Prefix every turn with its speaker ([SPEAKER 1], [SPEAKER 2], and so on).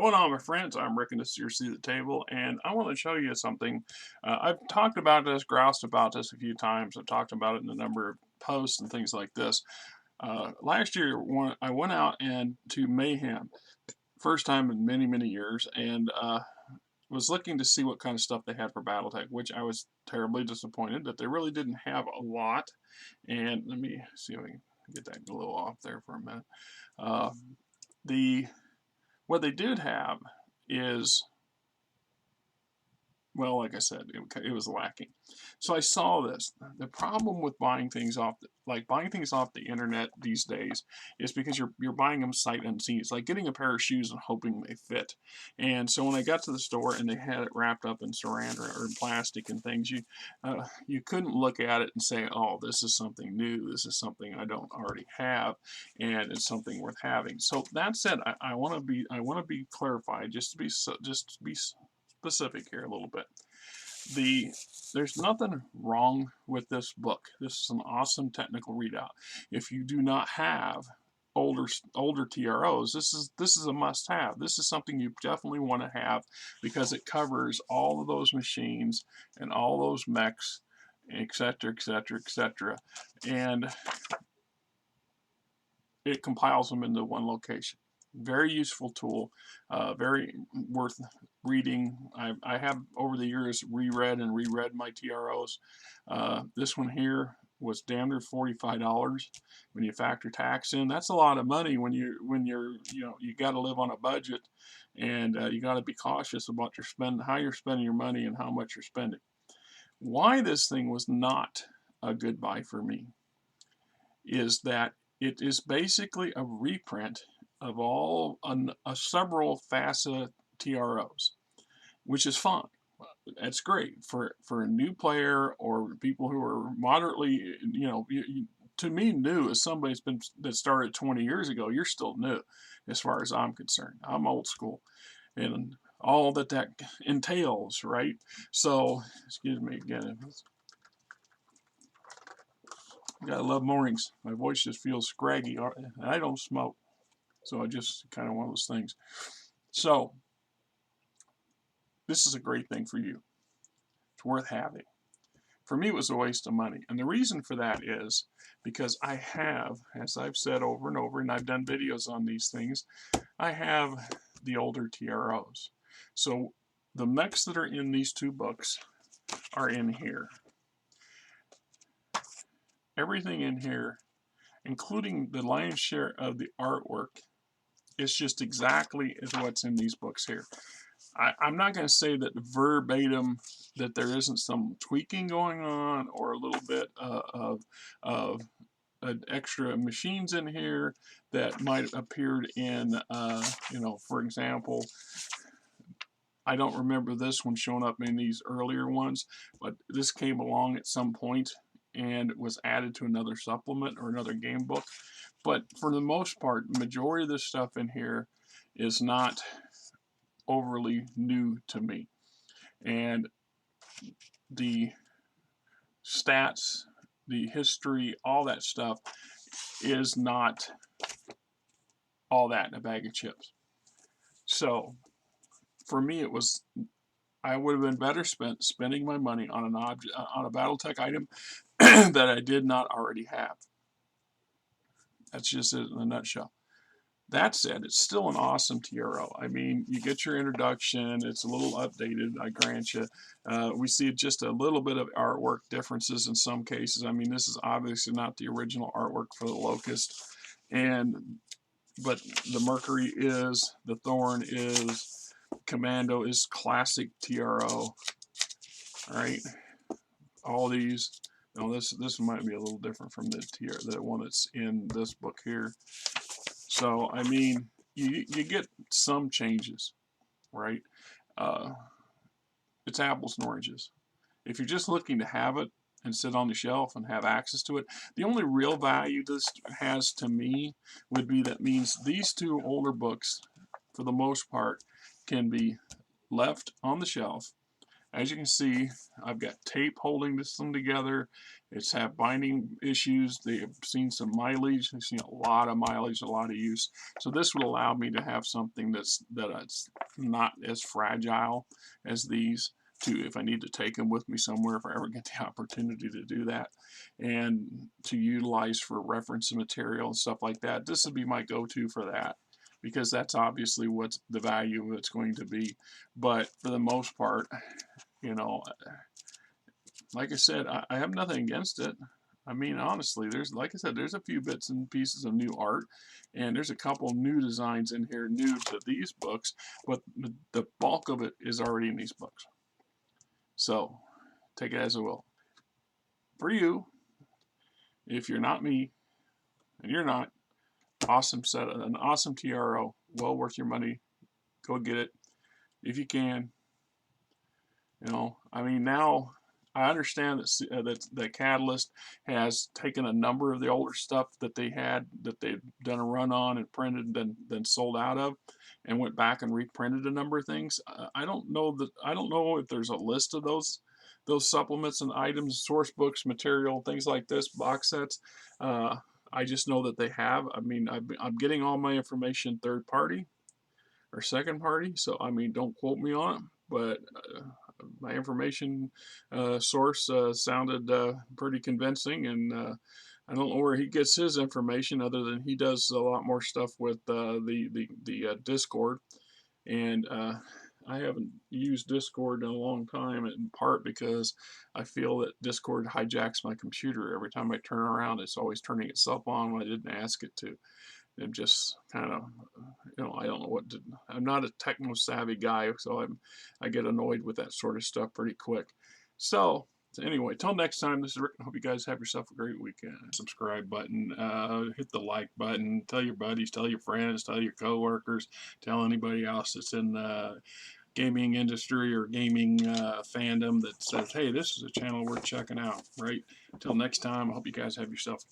[SPEAKER 1] Going on, my friends? I'm Rick, and this is your seat at the table, and I want to show you something. I've talked about this, groused about this a few times. I've talked about it in a number of posts and things like this. Last year, I went out and to Mayhem, first time in many, many years, and was looking to see what kind of stuff they had for BattleTech, which I was terribly disappointed that they really didn't have a lot. And let me see if I can get that glow off there for a minute. The What they did have is, well, like I said, it was lacking. So I saw this. The problem with buying things off the internet these days is because you're buying them sight unseen. It's like getting a pair of shoes and hoping they fit. And so when I got to the store and they had it wrapped up in saran or in plastic and things, you couldn't look at it and say, oh, this is something new. This is something I don't already have, and it's something worth having. So that said, I want to be clarified, just to be specific here a little bit. There's nothing wrong with this book. This is an awesome technical readout. If you do not have older TROs, this is a must-have. This is something you definitely want to have because it covers all of those machines and all those mechs, etc., etc., etc., and it compiles them into one location. Very useful tool, very worth reading. I have over the years reread my TROs. This one here was damn near $45 when you factor tax in. That's a lot of money when you got to live on a budget, and you got to be cautious about how you're spending your money and how much you're spending. Why this thing was not a good buy for me is that it is basically a reprint of several FASA TROs, which is fine. That's great for a new player or people who are moderately, to me, new as somebody's that started 20 years ago. You're still new, as far as I'm concerned. I'm old school, and all that entails, right? So, excuse me again. Gotta love mornings. My voice just feels scraggy. I don't smoke. So I just kind of one of those things. So this is a great thing for you. It's worth having. For me, it was a waste of money. And the reason for that is because I have, as I've said over and over, and I've done videos on these things, I have the older TROs. So the mechs that are in these two books are in here. Everything in here, including the lion's share of the artwork, it's just exactly as what's in these books here. I'm not going to say that verbatim that there isn't some tweaking going on or a little bit of extra machines in here that might have appeared in, for example, I don't remember this one showing up in these earlier ones, but this came along at some point and was added to another supplement or another game book. But for the most part, the majority of this stuff in here is not overly new to me. And the stats, the history, all that stuff is not all that in a bag of chips. So for me, I would have been better spending my money on on a BattleTech item that I did not already have. That's just it in a nutshell. That said, it's still an awesome TRO. I mean, you get your introduction. It's a little updated, I grant you. We see just a little bit of artwork differences in some cases. I mean, this is obviously not the original artwork for the Locust, but the Mercury is, the Thorn is, Commando is classic TRO. All right, all these. Now this might be a little different from the one that's in this book here. So I mean, you get some changes, right? It's apples and oranges. If you're just looking to have it and sit on the shelf and have access to it, the only real value this has to me would be that means these two older books, for the most part, can be left on the shelf as you can see, I've got tape holding this thing together. It's had binding issues. They've seen some mileage. They've seen a lot of mileage, a lot of use. So this would allow me to have something that's not as fragile as these, to if I need to take them with me somewhere, if I ever get the opportunity to do that, and to utilize for reference material and stuff like that. This would be my go-to for that, because that's obviously what the value of it's going to be. But for the most part, you know, like I said, I have nothing against it. I mean, honestly, there's, like I said, there's a few bits and pieces of new art, and there's a couple new designs in here new to these books, but the bulk of it is already in these books. So take it as it will. For you, if you're not me, and you're not, awesome set, an awesome TRO, well worth your money. Go get it if you can. You know, I mean, now I understand that Catalyst has taken a number of the older stuff that they had, that they've done a run on and printed and then sold out of, and went back and reprinted a number of things. I don't know if there's a list of those supplements and items, source books, material, things like this, box sets. I just know that they have. I mean, I'm getting all my information third party or second party, so I mean, don't quote me on it, but my information source sounded pretty convincing, and I don't know where he gets his information, other than he does a lot more stuff with the Discord, and I haven't used Discord in a long time, in part because I feel that Discord hijacks my computer. Every time I turn around, it's always turning itself on when I didn't ask it to. I'm just kind of, you know, I don't know what to, I'm not a techno savvy guy, so I get annoyed with that sort of stuff pretty quick. So anyway, till next time, this is Rick. I hope you guys have yourself a great weekend. Subscribe button, hit the like button, tell your buddies, tell your friends, tell your coworkers, tell anybody else that's in the gaming industry or gaming fandom that says, hey, this is a channel worth checking out, right? Till next time, I hope you guys have yourself